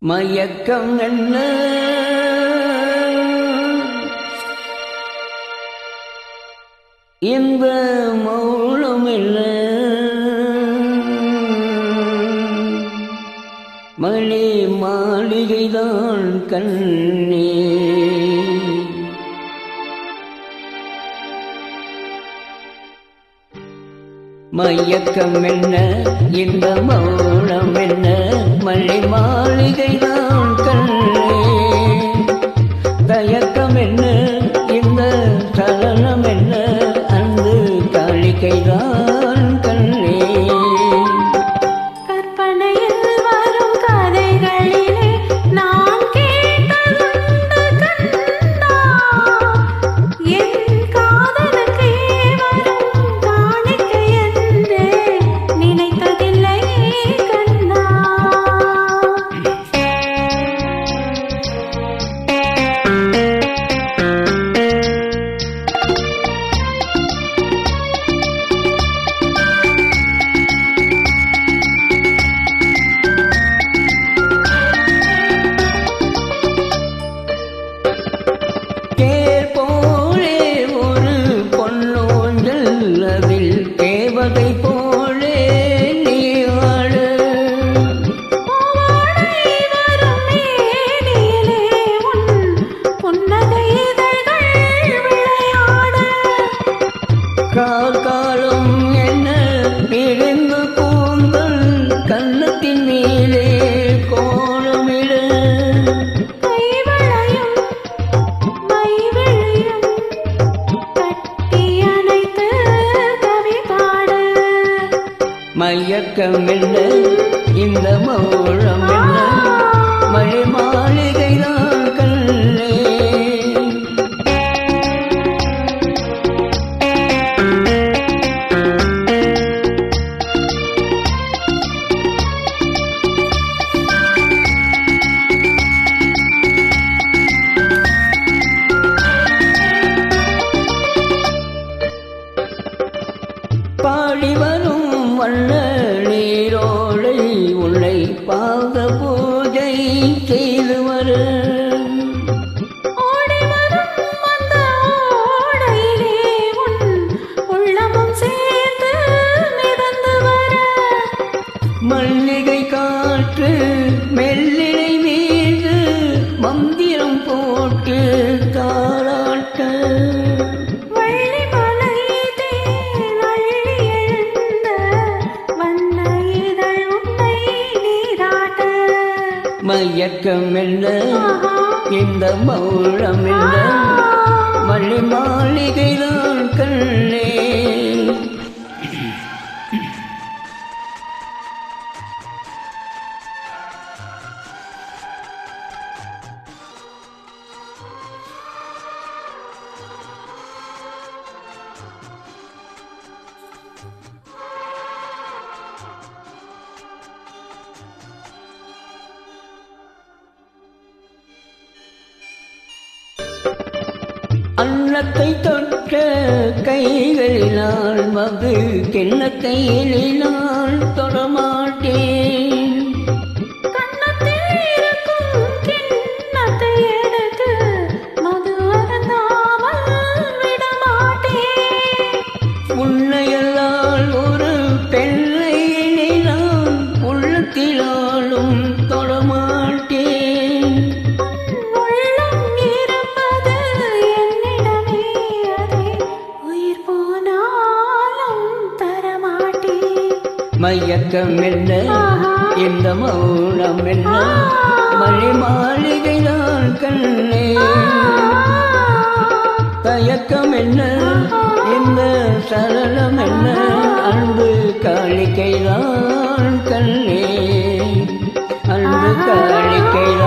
மயக்கம் என்ன இந்த மௌனம் என்ன மணி மாளிகைதான் கண்ணே மயக்கம் என்ன இந்த மௌனம் என்ன மணி மாளிகைதான் கண்ணே தயக்கம் என்ன இந்த சலனம் என்ன அன்பு காளிகைதான் கண்ணே தேவதை போலே நீ ஆடு காலம் என்ன பிறந்து கூந்தல் கன்னத்தின் மேலே கோலமிட மயக்கம் என்ன இந்த மௌனம் என்ன மழை மாளிகைதான் கண்ணே பாடி வரும் வண்ண நீரோடை உன்னை பாத பூஜை செய்து வர மல்லிகை காற்று மெல்லினை மீது மந்திரம் போட்டு தாராட்ட மயக்கம் என்ன இந்த மௌனம் என்ன மல்லி மாளிகைதான் கண்ணே அன்னத்தை தொட்ட கைகளினால் மது கிண்ணத்தை எழினால் தொடமாட்டேன் உன்னையல்லால் ஒரு பெண்ணை எண்ணினால் உள்ளத்திலாலும் தொடமாட்டேன் மயக்கம் என்ன இந்த மௌனம் என்ன மழை மாளிகைதான் கண்ணே தயக்கம் என்ன இந்த சலனம் என்ன அன்பு காளிகைதான் கண்ணே அன்பு காளிகைதான்